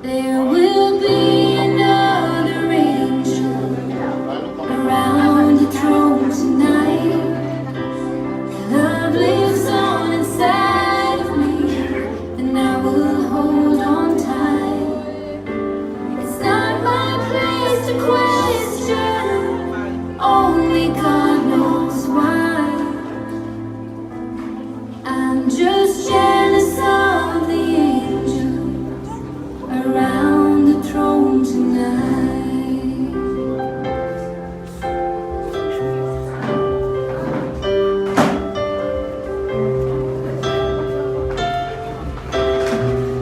There will be another angel around the throne tonight. Love lives on inside of me, and I will hold on tight. It's not my place to question, only God knows why. I'm just jealous of the angels around the throne tonight.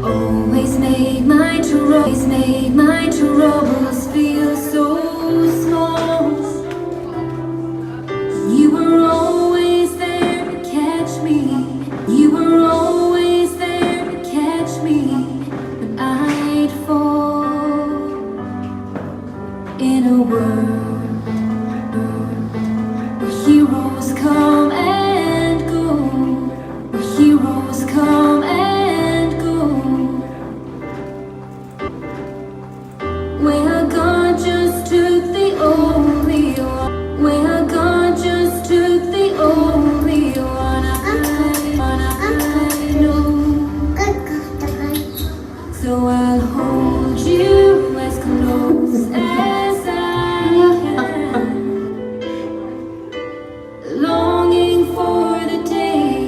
Always made my troubles feel so small. You were always there to catch me. You were always there to catch me. But I'd fall in a world where heroes come and go. Where heroes come and go. Where God just took the only one. Where God just took the only one I know. So I'll hold you as close as I can, longing for the day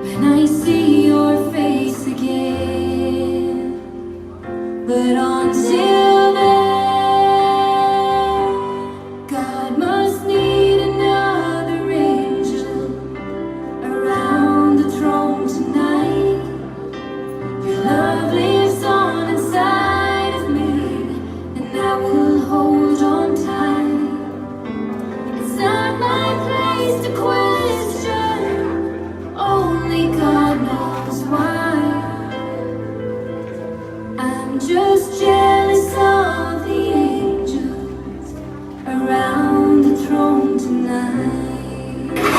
when I see your face again. But until then, God must need another angel around the throne tonight. Your love lives on inside of me, and I will hold on tight. It's not my place to question, only God knows why. I'm just jealous of the angels around the throne tonight.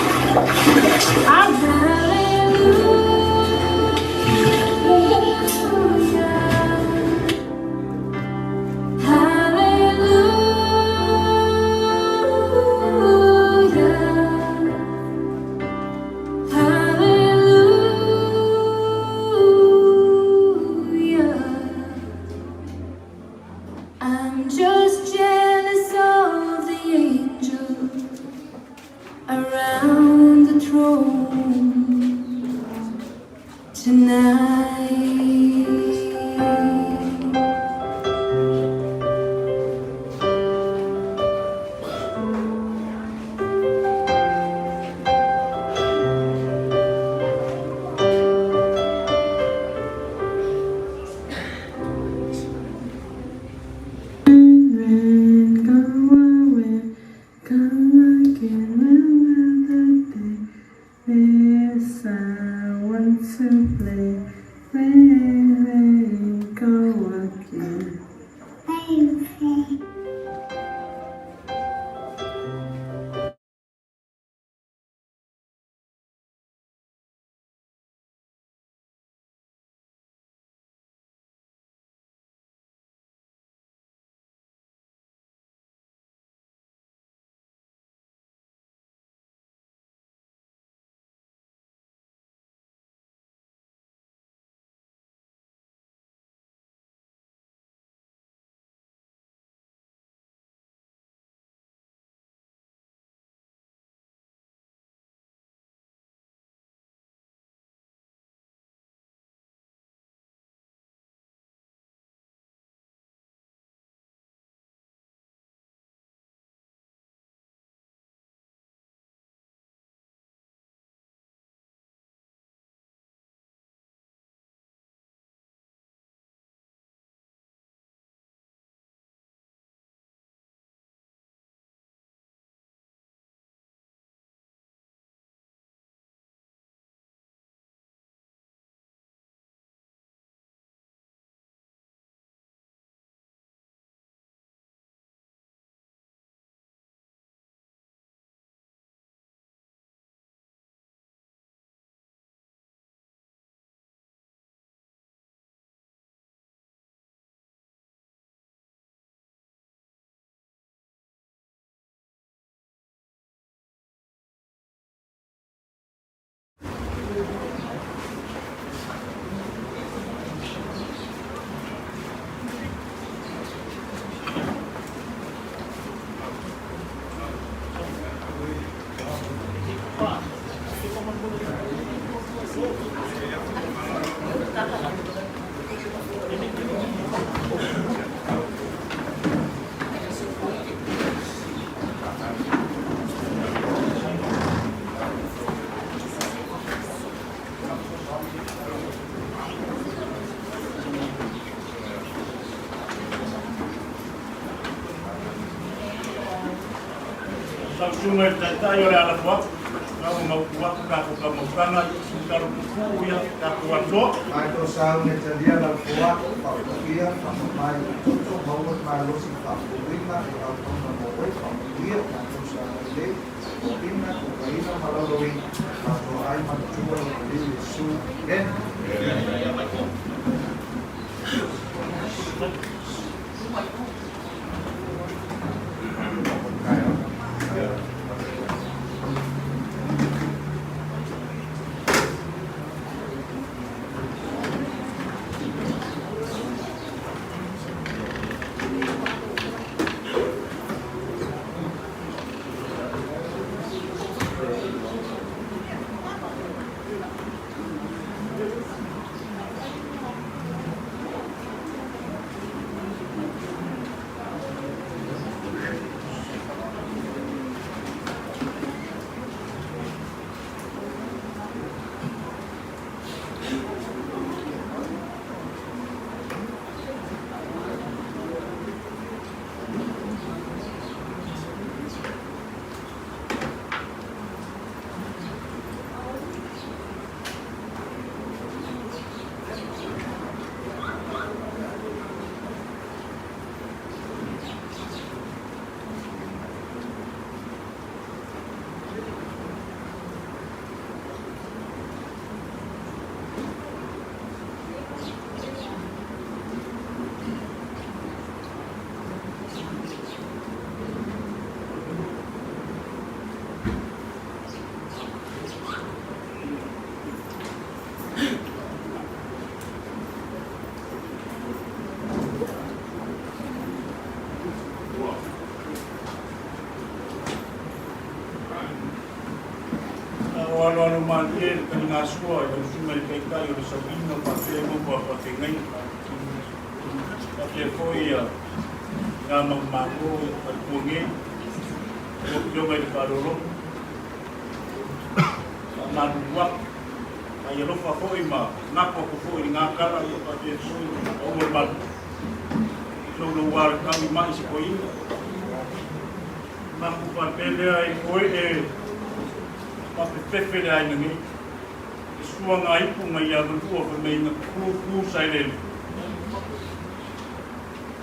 I'm just jealous of the angels around the throne. Sa sungai tai ora ala buat. Kau mau buat kaku kamu kana kalau buku ya kaku ando. Aito sa ne dia la buat pakuia pamai tutu mau malu si pakuina au tono mo wei pakuia aito sa le opina kokaina malaloi atau ai matua di su en. Wala mantir kanaswa yung sumal kay kayo sa inyo patemo pa patingay pati foi nga magmago at pungi yung may karulong manuwak ay lo pa foi ma napo ko foi ngakala pati foi overmal so lugar kami mais foi napo papele ay foi Tapi pepele ai ngi sua ngai pu mai ya tu o mai na ku sai le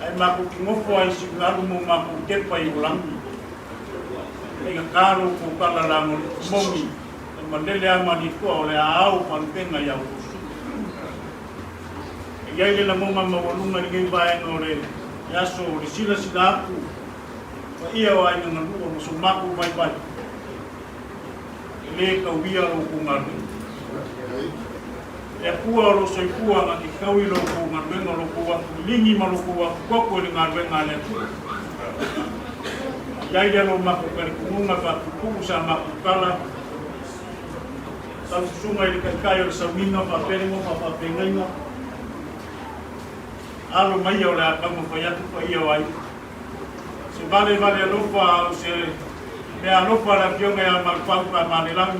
ai ma ku ngo fo ai si na mo ma ku te pai ulang ai ga karo ku kala la mo mongi ma le ama ni ko le au pan penga ya u ya ile na mo ma mo lu ngai ngai ba no le ya so ri sila sila ku pa ia wa ai na lu mo so ma ku mai pai le ka wia ro ku ngani e kua ro so kua na ki kawi ro ku ngani ro ku wa lingi ma ro ku wa ko ko ni ngani ngale ya ya ro ma ku per ku nga pa ku sa ma ku kala sa sunga ile ka kayo sa minga pa pere mo pa penga alo mai yo la ka mo pa ya tu pa yo ai se vale lo pa se me alo para que eu ganhar mal pago para manelang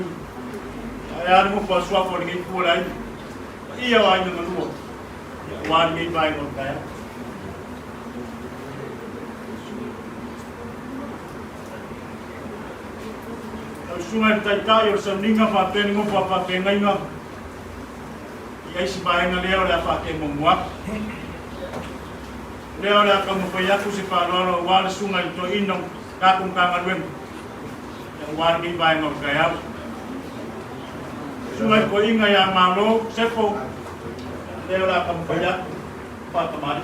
ayar mo pa swa for ngi pulai iya wa ni ngulu wa ni bai ko kaya sungai tai yo sa ninga pa ten mo pa pengai nga ia si bai nga leo la pa ke mo muak leo la ka mo pa ya ku si pa no wa sungai to inong ka kung kangan wargi bai ngor kaya sungai ko inga ya malo sepo lewat kampanya pak teman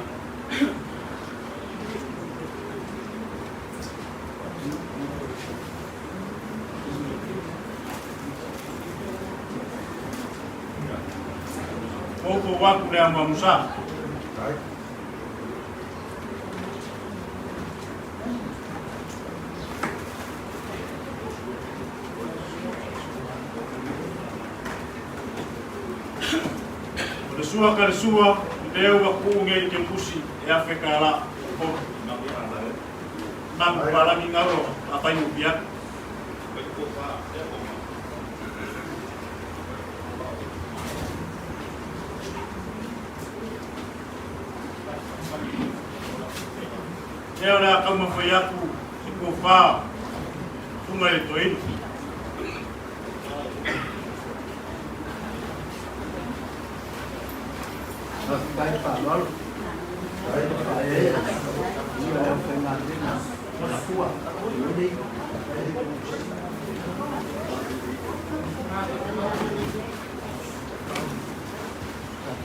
Opo waktu yang mamusa Sua kar sua leo wa kunge ke pusi ya fekala ko nang pala ni ngaro apa yu biak leo na kama fayaku ko fa sunga le toinu. Baik Pak Lol. Baik Pak Ye. Ini yang pengantin. Kuat. Ini.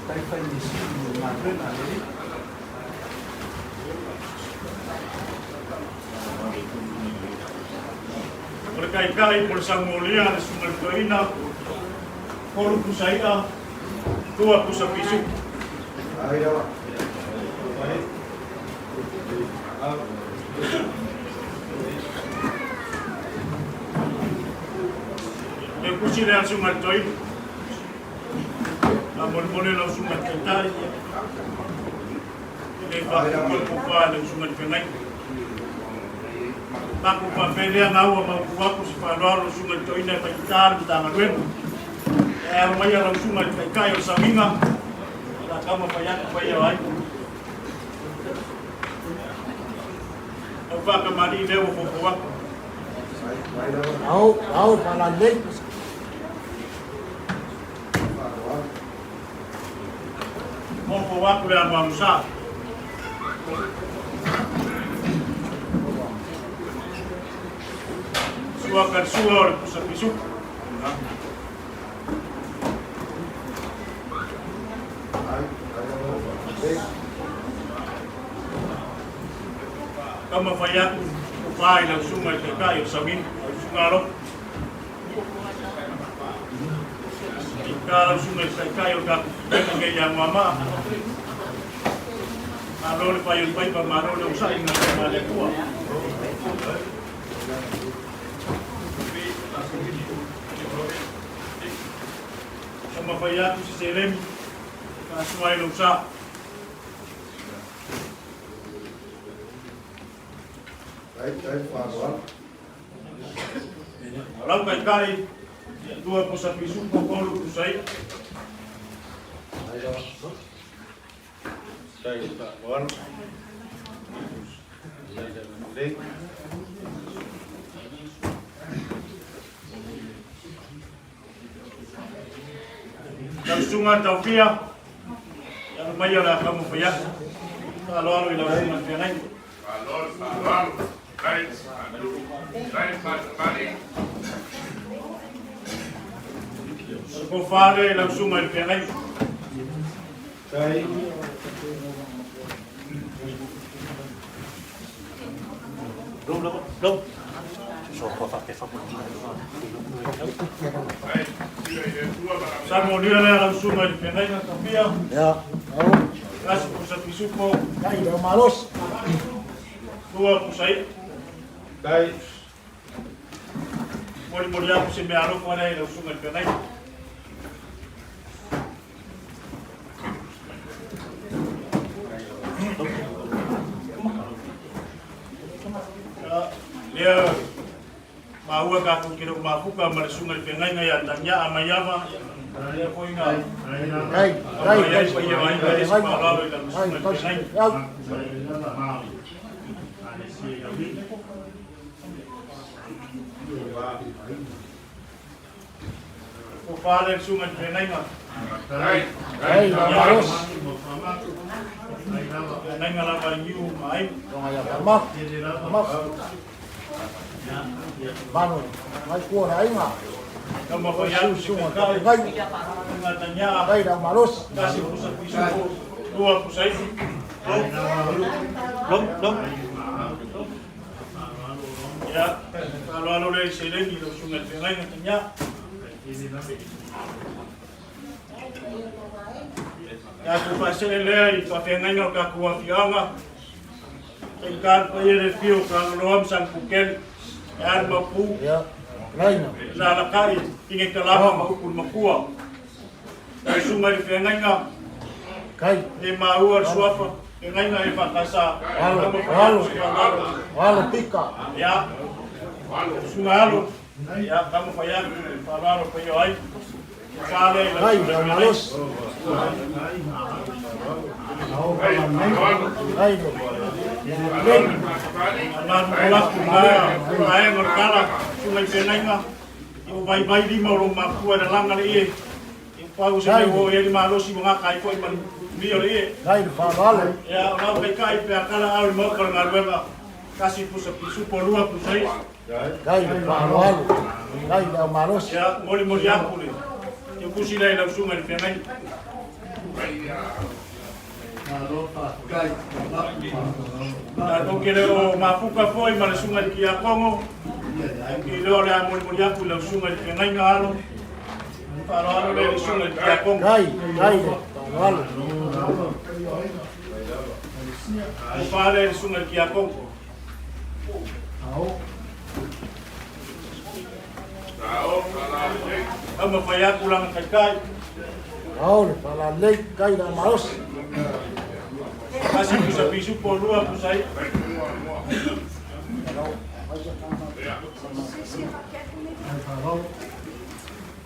Baik Pak di sini pengantin ini. Berkait-kait bersama mulia sungai Toina, koru kusaia, tua kusapisu. Ayo Pak. Baik. Kusi le sungai Toina, namun boleh langsung mencetai. Ini bakal kupa dan sungai Penai. Aku papelia ngau mau aku si Pandoro sungai Toina pakitar tangan wenu. Maya lang sungai kayo sa minga. Wala ka mapayak ay. Apa ka mali dewo ko ko. Au palanding. Mo ko wa ko ang mamsa. Suakan suor sa pisuk. Kama fayak upay ng sungai kayo sa min sungaro. Ikaw sungai kayo ka kaya mama. Ano pa yun pa maro ng sa inyo na kuha. Kama fayak si Selem kasuay ng sa Baik Pak Lol. Alam kay dua po sa pisong kokolo po say. Ayo. Say Pak Lol. Nagsungan Taufia. Yang mayo na kamu paya. Kalau ano ilaw man pinay. Kung fare lang sungai pinay. Baik. Belum. Sa mo dia lang sungai pinay na Taufia. Ya. Au. Kasi kung sa pisuko Kai dah malos. dua po say. Baik. Muli ako si Mearo ko na lang sungai pinay. Dia mahuwa ka kung kinumafuka malasungal pinay ngayon tanya amayama dia po nga Kai. amayay pa iya ay kaya sa pangalawi lang sungal pinay Ya. Kupalan sungal pinay nga Kai dah malos. pinay nga lang parang yung maay Kau ayah mak. Mak. Bangun. Mai kuah dah ingat. kamapayan si Sungai. Kai Kai. nga tanya Kai dah malos. kasi po sa piso ko dua po sa iyo Belum. ya kalau ano rin sila hindi lang sungal pinay nga tanya ya kung pa sila rin ipapengay nga kakuha fiyanga tingkan pa yun review kang loam sang puken yan mapu Ya. Lain. lalakay tingin ka lamang maupun makuha dahil sungal pinay nga Kai. di mauar suapa pinay nga ipakasa Walau tika. ya sungalo ya kamu payag palaro payo ay sale Kai dah malos. Kai. Aman pelaku kaya ngorkala sungai penanga. Yung bay-bay di mo rong makuha na lang ali pau sa mo ya di malo si mga kai ko iman biyo li Kai de Falo. ya mau kai pe akala au mo kal ngarwela kasi po sa pisu po lua po sai Kai de Falo. Kai de Maros. ya moli aku ni yung kusila ila sungai penai na to kele o mafuka foi mala sungai ki akongo ki lo le moli aku ila sungai penai ngalo Falo le sungai ki akongo Kai de Falo. o pare sungai ki akongo Ama faya kulang kai Au de Fala Lei. Kai de Maros. kasi bisa pisu po lua po sai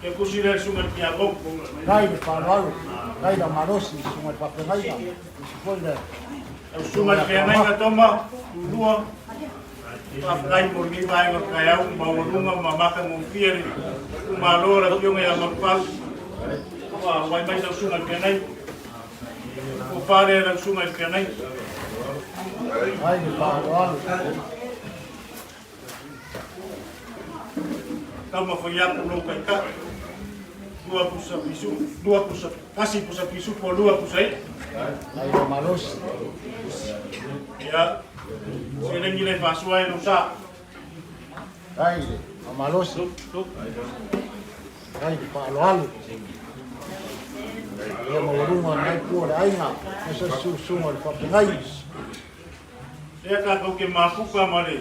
ke kusira sungai ki abong Kai de Falo. Kai de Maros. Sungai Papenaiga. Foi de sungai ki nai ngatoma lua Pakai murni vai ngot kaya mau lunga mamakan mungkir malora yung ya magpag wai mai sa sungai ki nai o pare ng sungai ki nai Kai de Falo. kama faya kulo kai ka dua pusa pisu kasi pusa pisu po lua pusai Kai de Maros. ya sila nilai pasuai rusa Kai de Maros. Kai de Falo. Ia maurunga nai kua le ainga. Esa sunga le Papenaiga. dia ka kau ke mafuka mare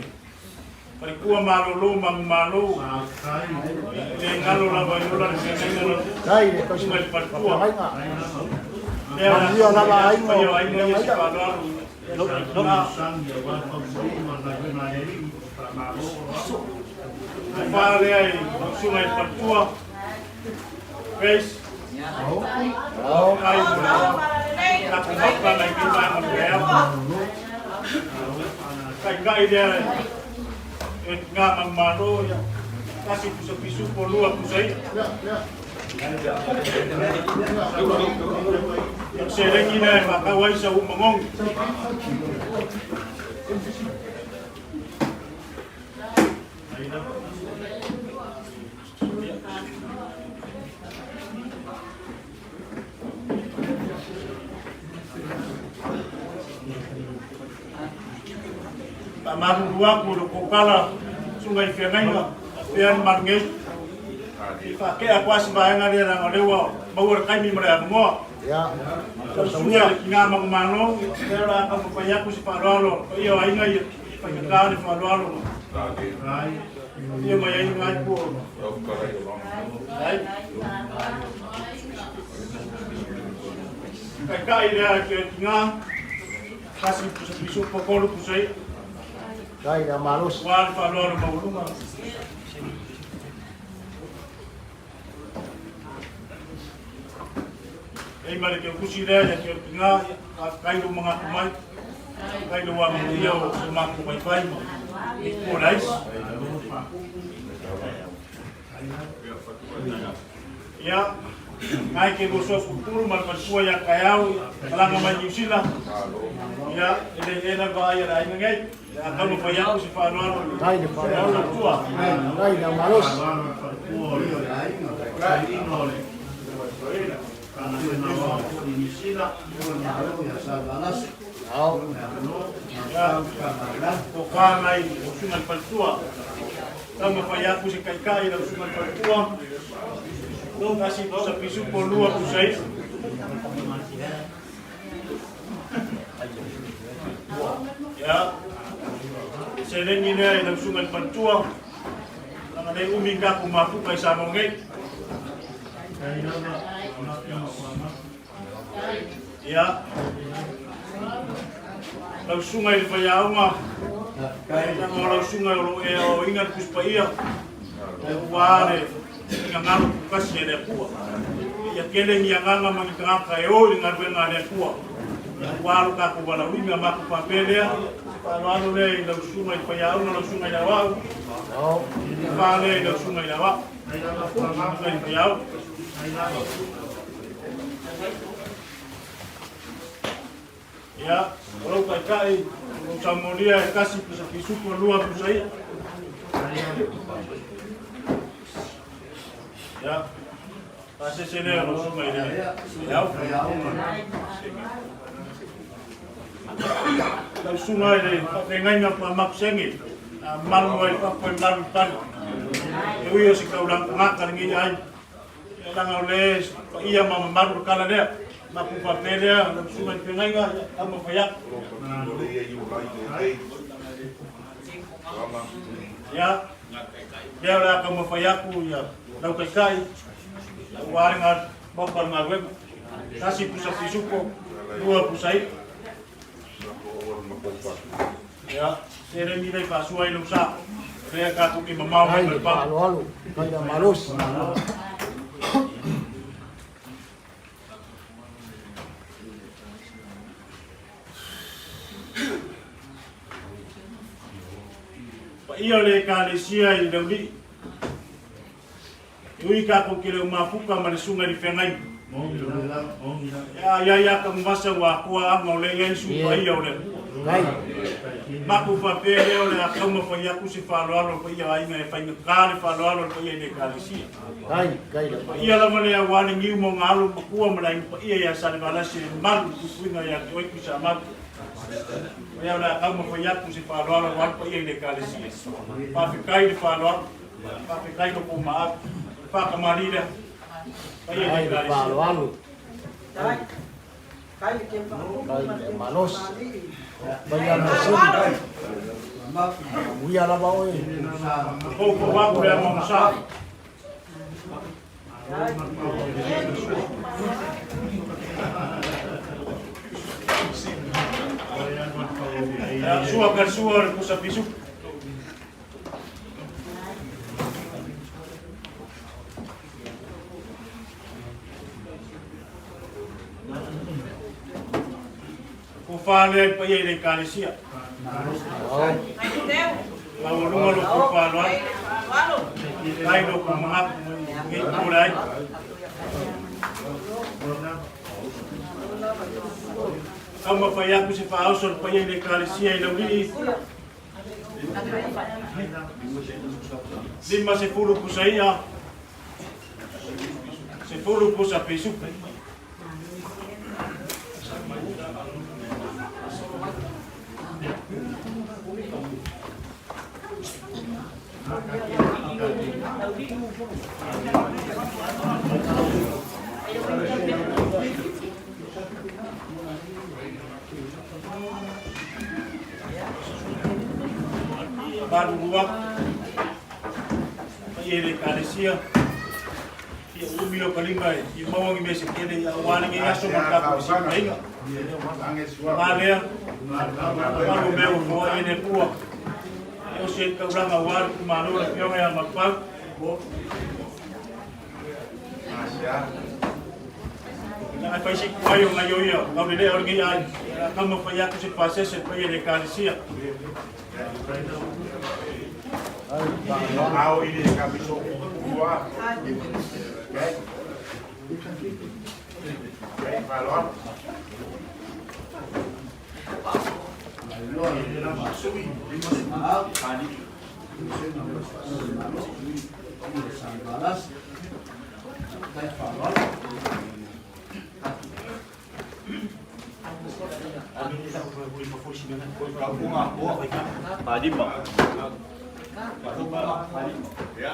pare kua malolo malo le ngalo la bayola le ngalo Kai de sungai partua Papenaiga. dia Mandia lava ainga. yo ainga ya se padaro Fale ai sungai partua guys Au. ai aku makan lagi mana dia kai dia nga malo ya kasi pusa pisu po lua pusai yung seleng ina makaway sa umangong Tamaru dua puluh kokala sungai Fenenga pian marnge Pake aku sembahyang dia nang lewa bawur kami mereka mo Ya. sunya ngamang mano era akan upaya ku si parolo iyo ay ngay pagkakani parolo iyo may ngay po kaya dia nga kasi sa piso pokolo po say Kai de Maros. wal parolo maulunga ay mali ke kusira ya ke nga kayo mga kumay kayo wa mga mga kumay ito rice ya ngai ke gusto futuro malpasua ya kayao lang naman yung sila ya ele ba ya ay ngai akan mapaya ko si Fano Kai de Falo. tua Kai de Maros. Au. Kukanay usungan paltua. Tama paya ko si Kaikai ng usungan paltua. Doon kasi sa piso po lua po sa iyo. Ya. Selen ini ay ng usungan paltua. Nang anay uminga kumapu kay sa mongay. Ya. Ang sungai payaw nga. Kahit ang orang sungai o ingat kus pa iya. Wale nga ngalo bukas niya na kuwa. Ya kele niya nga nga mga kayo nga nga na kuwa. Walo ka ko wala winga maku papelea. Walo le ina usuma i paya una na usuma ina wao. Wale ina usuma ina wao. Ina paya. Ya, kalau kai usamolia kasih pusa kisuko lua pusai. Ya. Pase sene lo usuma ina. Ya. Kalau sungai ni, dengan apa maksengi, malu apa malu tan. Iu si kau lang pengakan ni ay, lang oleh iya mama malu kala dia, maku papel dia, sungai pengai ga, kamu payak. Ya, dia lah kamu payakku ya, lau kai, waring ar, bokar ngawem, kasih pusat isuko, dua pusai. Ya, saya ni pasuai lusa. Saya katu ki mamau Ay, berpang. halo-halo. Kaya malos. Iya le kali sia i daudi. Yui katu ki le mafuka ma sungai di fengai. Ya kamu masa wa kuah ngole yang suka iya oleh. Kai. Maku papele ole akauma pa yaku si faloalo pa ia ainga e fainga kale faloalo pa ia ne kale si. Kai da. Ia la mane ya wani ngiu mo ngalu makua mana pa ia ya sale balasi malu kuinga ya oi kusa malu. Ia la akauma pa yaku si faloalo wan pa ia ne kale si. Pa fikai di faloalo. Pa fikai ko maaf. Pa kamarida. Pa ia ne kale si. Halo-halo. Kai malos. Kaya masin. Uya la ba oi. Ko waku le mo sa. Ya suar kersuar ku sa pisuk. Ku fale pa ye le kalesia. Mau lu ku falo. Kai do ku mahap ngi kulai. Kamu pa ya ku si fa ausol pa ye le kalesia ile wi. Lima se fulu ku sa ia. Se fulu ku sa pisuk. Baru buat ini kalesia ya umio kalimai imawang imesi kene ya wani ngi aso makapu si painga malea baru meu mo ene pua eu sei que uranga war kumano la pionga ya makpal na ai si kwayo ngayo ya kau dele orgi ai kamu pa ya ku si pase se pa ene kalesia Au ini kabiso dua. Oke, balon. Tadi Pak. Ya.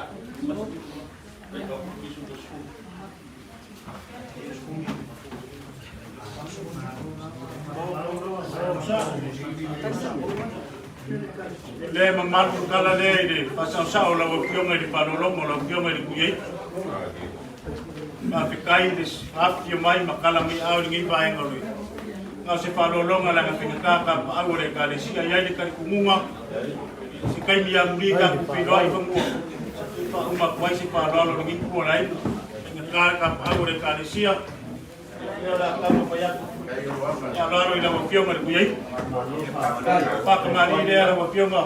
Le mamalu kala le de pasang sao la pionga di panolong la pionga di kuyai. Ma fikai dis hap ye mai makala mi au ngi bae ngoli. Ngau se panolong ala ngapinga ka au re kali sia ya di kali kumunga. Si kai mi yang di ka ku pino ai pengu. Pa uma kwai si panolong ngi ku lai. Ngaka ka au re kali sia. Ya la ka pa ya Ya laro ina wa fionga le kuyai. Paka mari le ara wa fionga.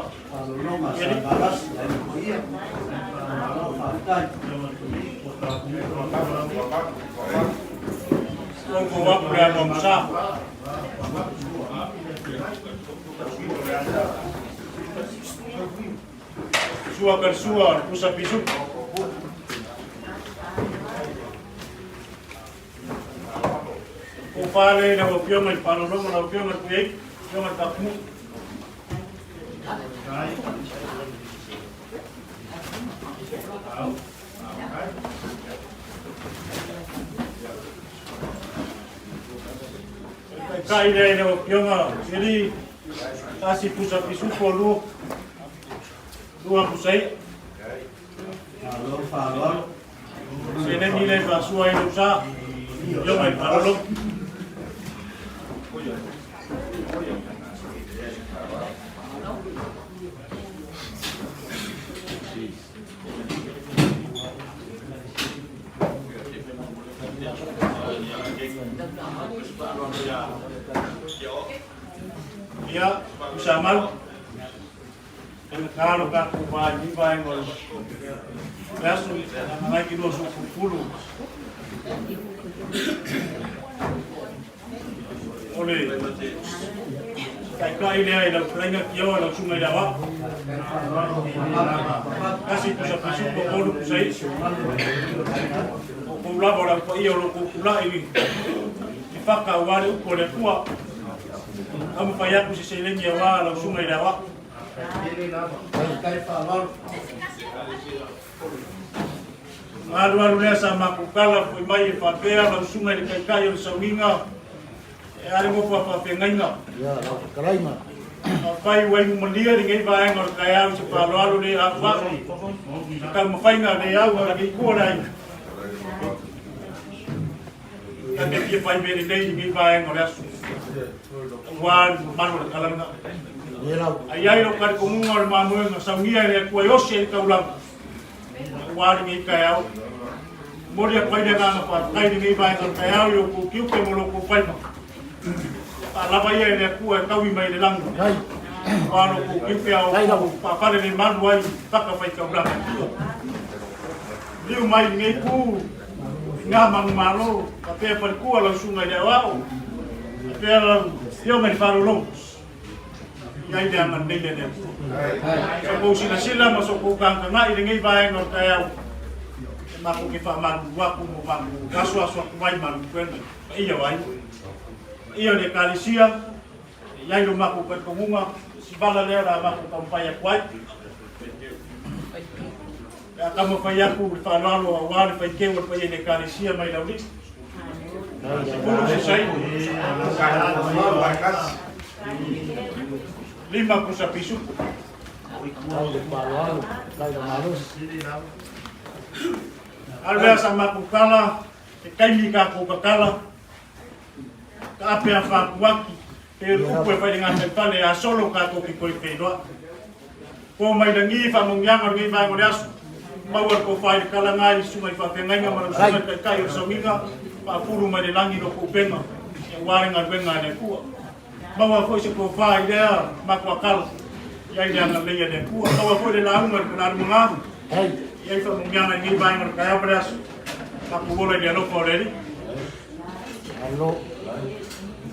Ko wa pra mo sa. Sua kersua pusat pisuk. Upale na opio mai parolo na opio na kuei, opio na takmu. Kai na opio na jadi kasi pusat pisuk polu. Dua pusai. Sene nilai basua itu sah. Yo mai parolo. Ya, usamal. Kalau kat kuba ni baik orang. Lasu, nak kilo suku puluh. Oleh, kai ini ada kerana kio ada sungai dawa. Kasih pusat pusat pokok pusai. Pula orang kaya orang pula ini. Dipakau wari ukole kuah. Kamu payah kusi selen jawa ada sungai dawa. Maru sama kukala foi mai papea la sungai de kai o saminga ari mo pa pengainga Ya, karaima. pai wai mundia de ngai vai ngor kaya se pa lo de apa ka mo fainga de au ga ki ko dai ka de ki pai be de ngai vai ngor asu wan manu kala na Ya lau. ayai lo kar ko ngor mamu nga saminga de ko yo se ka ulang wari ngai kaya moria pai de nga pa kai ngai vai ngor kaya yo ku kiu ke mo lo ku pai Alaba ia ele kua kau i mai le langu. Kai. Wano ku kipe au papare ni manu ai paka mai kau blaka. Liu mai ngai ku ngā mangu malo ka pēr par kua lau sungai le wau. Pēr lau io mai wharu longos. Iai de aman nei le neu. So kou sina sila ma so kou kanga ngai le ngai vae ngor kai au. Mako ke wha manu waku mo manu. Gasu asu aku mai manu kwena. Ia wai. Ia de kalisia iai lo maku kat komunga si bala le ra maku kampaya kwai ya kama fayaku fa lalo awali fa kewa fa de kalisia mai lauli sepuluh selesai lima kusapisu Kau de palu, kai de malus. alvea sama kukala kai ka kukala Ape a whakuaki, te rupu e whai ngā te tane a solo kātou ki koe whenua. Ko mai da ngi whamungianga ngi vai ngore asu. Maua ko whai kala ngai sungai whawhengainga mara sungai kai kai o saminga. Whapuru mai de langi no kupenga. E waringa ruenga ne kua. Maua ko se ko whai dea makua kala. Iai dea ngā leia ne kua. Maua ko de launga kuna rumungahu. Kai. Iai whamungianga ngi vai ngore kai apare asu. Maku wola dea loko reri. Alo.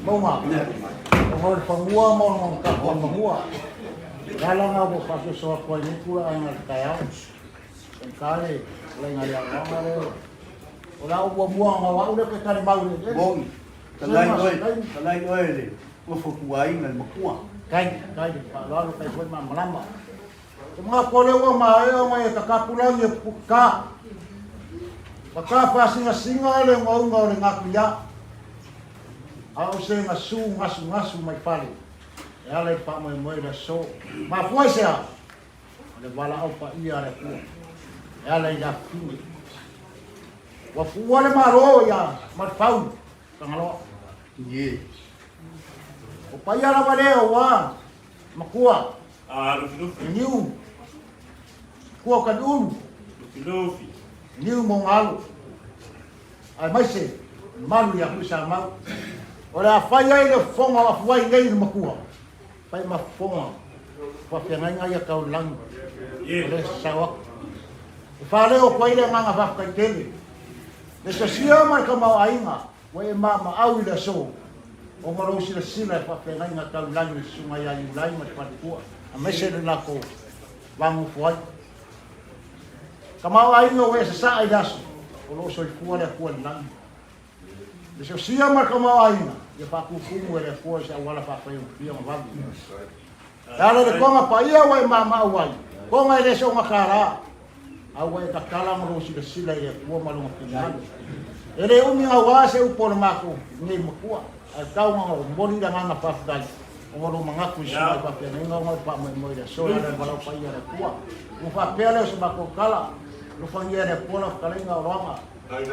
Monga. Mohon pengua mohon kapon pengua. Dalam aku pakai soal kau ini pula yang kaya. Sekali lain ada orang ada. Orang buang awak udah kekali mau ni. Bom. Kalai oi le. Ko fukuai ngal makua. Kai Pak lalu kai buat lama. Semua kau lewat mai mai kakapulang ya puka. Baka singa le ngau ngau ngaku ya. Au se ngasu mai pali. Ya le pa mai mai da so. Ma foi se. Le bala au pa ia le ku. Ya le da ku. Wa fu le maro ya, ma pau. Tangalo. Ye. O pa ia la vale wa. Ma kuwa. Lufi. Niu. Kuwa kan Lufi. Niu mo ngalu. Ai mai se. Malu ya ku sa mau. O le afai ai le fonga o afuai ngai le makua. Pai ma fonga. Pa fiangai ngai a kau lang. O le sawa. E whale o koe le nganga whafkai tele. Le sa sia mai ka mau ainga. Wai ma au i le so. O ngaro si le sila e pa fiangai ngai kau lang i sunga ia i ulai ma te patikua. A mese le nako wangu fuai. Ka mau ainga o e sa sa ai dasu. O lo so i fua le fua lang. Le sa sia mai ka mau ainga. Ia whakukumu e le fua sa wala whakai o pia ma wangu. Dale le konga pa ia wai mama wai. Konga ele so makara. Awai ka kala mo si sila ia fua malunga pinang. Ele umi awa se upo na mako ni makua. Ai kau nga mboni da ngana pafdai. O lo mangaku si mai pa pena nga nga pa mo ia so na balau pa ia le fua. Mo fa pele so mako kala. Lo fangia le pola kalenga ronga. Ai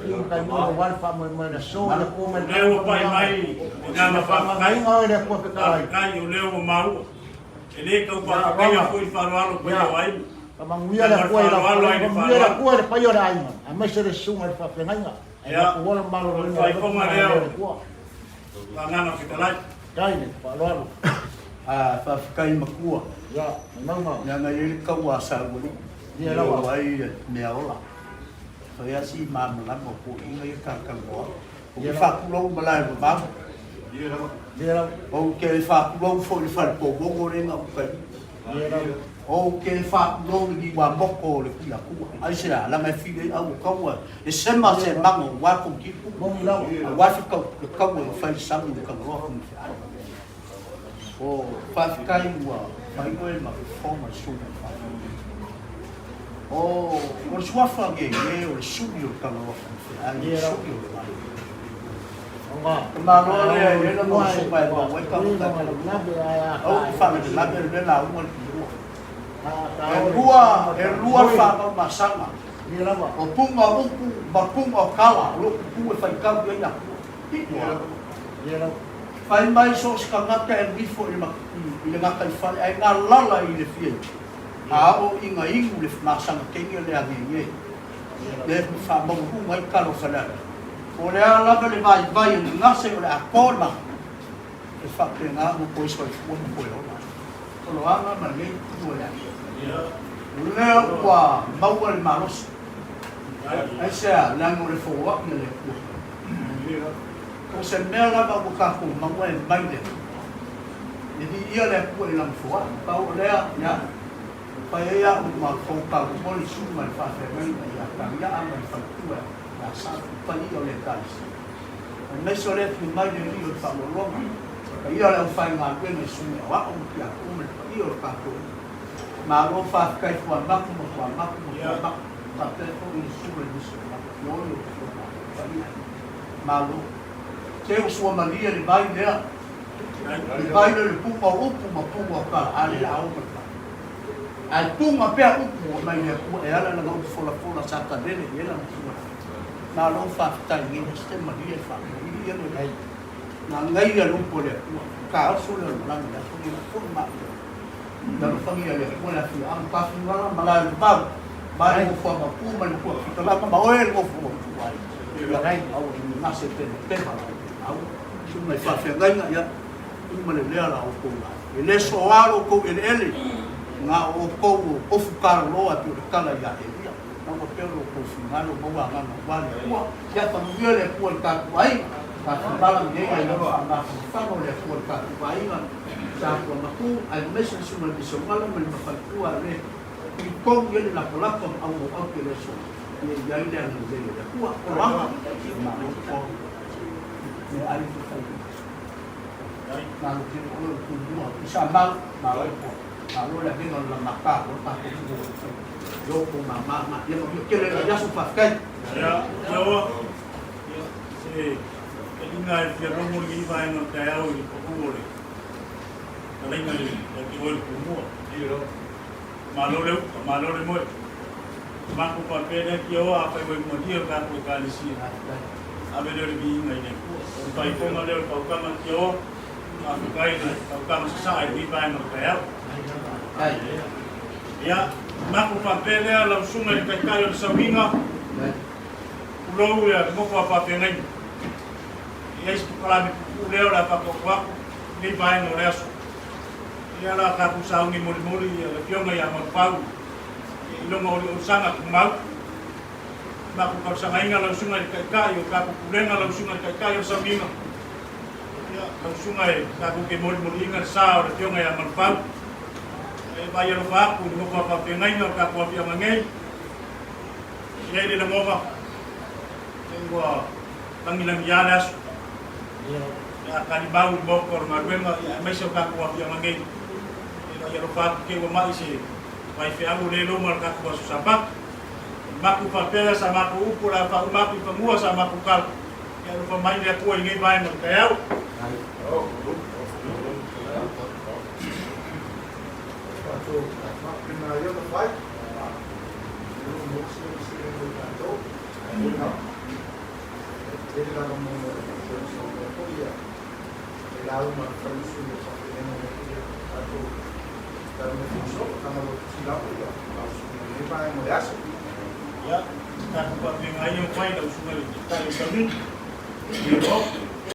ki kai mo wal fa mo ia so le ko me leo pai mai na ma fa ngai nga le ko pe kai. kai o leo mau ele ka pa kai a foi faroalo ko ai Kamanguia le kuai la kamanguia le kuai le paio la ainga. A mese le sunga le whawhengainga. Ya. E kuola malo ringa. Fai konga leo. La ngana fitalai. Kaine, whaaloalo. Whawhikai makua. Ya, maunga. Nga ngai kaua sa wani. Ia lawa. Wai mea ola. Whai asi mamala mo ko inga i kakangoa. O ki whakulou malai wa mamu. Ia lawa. O ke whakulou fo i whalpogongo renga ukai. Ia lawa. O ke whakulou ni wa moko le kuia kua. Ai sea, la mai while au kaua. E sema se mango wako ki kua. Mongi lawa. Wafi kaua i whai samu i kangoa kuni whia. O whawhikai ua whaingoe ma whoma suna whaingoe. O le suafa nge o le sumi o kangoa kuni whia. Ai sumi o le mai. Onga. Malo le e na mo suma e ma wai Ia kaua. lawa. Nabe aia. Au ki whame le labe le la unga ki rua. E rua whama masanga. Ia lawa. O punga upu, ma punga o kala, o upu e whai kau i na. Ia lawa. Whai mai so si ka ngaka e rifo i le ngaka i whale, ai ngā lala i le whie. A o i ngā ingu le masanga kengi le angi e. Le whamau hunga i kalo whanare. O le alaba le vai le ngase o le akona. E whakre ngā mo koe so i fuona koe ona. O lo anga ma ngei kua le angi. Lea ua maua le marosi. Ai sea, lango le fōwak na le kua. O se mea lava o kako maua e maile. E di ia le kua i lango fōwak. Pau lea, ia. Pai ea o ma fōkau moli suma i whawhengai na ia. Ka ia ama i whakua. Ia sa pai o le taisi. O meso le tu maile ni o whaolonga. Ka ia le o whai ngā kwene sumi a wako mo ki a kume. Pai o le kako. Ma lo fa kai fua maku mo fua maku mo fua maku ta te o i sura ni sura yo yo ma lo te o sua malia le vai lea le vai le pupa upu ma pupa ka ale a o ma ai punga pe upu mai le ku e ala na o fola fola sa ta dele e la ma lo fa ta ni ste malia fa ni le nei na ngai le lupo le ka o sura na na ni fu ma dan fangia le wala fi am pa fi wala mala ba ba ko fo ma pu ma ko fi la ma o el ko fo wai ya rai au na se te au su mai fa fi ngai ya u ma le la o ko la ele so alo ko ele nga o ko o fu ka lo a tu kala ya e ya na ko pelo ko fi ma lo mo wa nga wa le ya pa mu le ko ka wai ka bala nge ya no ma fa mo le ko ka wai sa ko maku al meso suma de somala mal mafaltua le i kong yele la polapa au au ke le so ye ya ile an de le ku ko ma ko ne ali ko fa na lo ke ko ku no sa mal ma lo la ke no la maka ko ta ko yo ko ma ye mo ke le ya su fa kai Ya, yo. Sí. Ina e fia mo ni vai no kai au i kokore. Kalenga le ki voi kumu. Malo le mo. Ma ko pa pena ki o a pa voi mo dio ka ko ka ni si. A ve le bi ngai ne. O pai ko ma le ka ka ma ki o. A ko kai ne ka ka ma sa ai bi vai no kai au. ai Ya, ma ko pa pena la sunga le kai o sa winga. Ulo ya mo pa pena. Ia isi kukalami uleo la pakokuaku, ni vai no reso. Ia la kakusau ni muli le pionga ia mapau. Ilonga o sanga kumau. Maku kausanga inga lau sunga i kaikai, o kaku kulenga lau sunga i kaikai o saminga. Ia lau sunga e kaku ke muli inga sa o le pionga ia mapau. E vai alo faku, ni moko apapengainga o kaku apia mangei. Ia ele na moga. Tengua pangilang ianas. Ya kali bau di bawah korma benga ya mesho kaku apia mangei. Ia alo faku ke wa mai se vai fe alu le lo mal kaku asu sabat. Maku papela sa maku upula pa maku pamua sa maku kal. Ya alo pamai le ku ngai vai mal kayau. So, na yo the fight. Jadi kalau mau lalu melakukan sudah sampai dengan atau dalam masuk kalau silap ya langsung ini pak yang melihat Ya, kaku apia ngai yang fai lau sungai kita le samin. Ia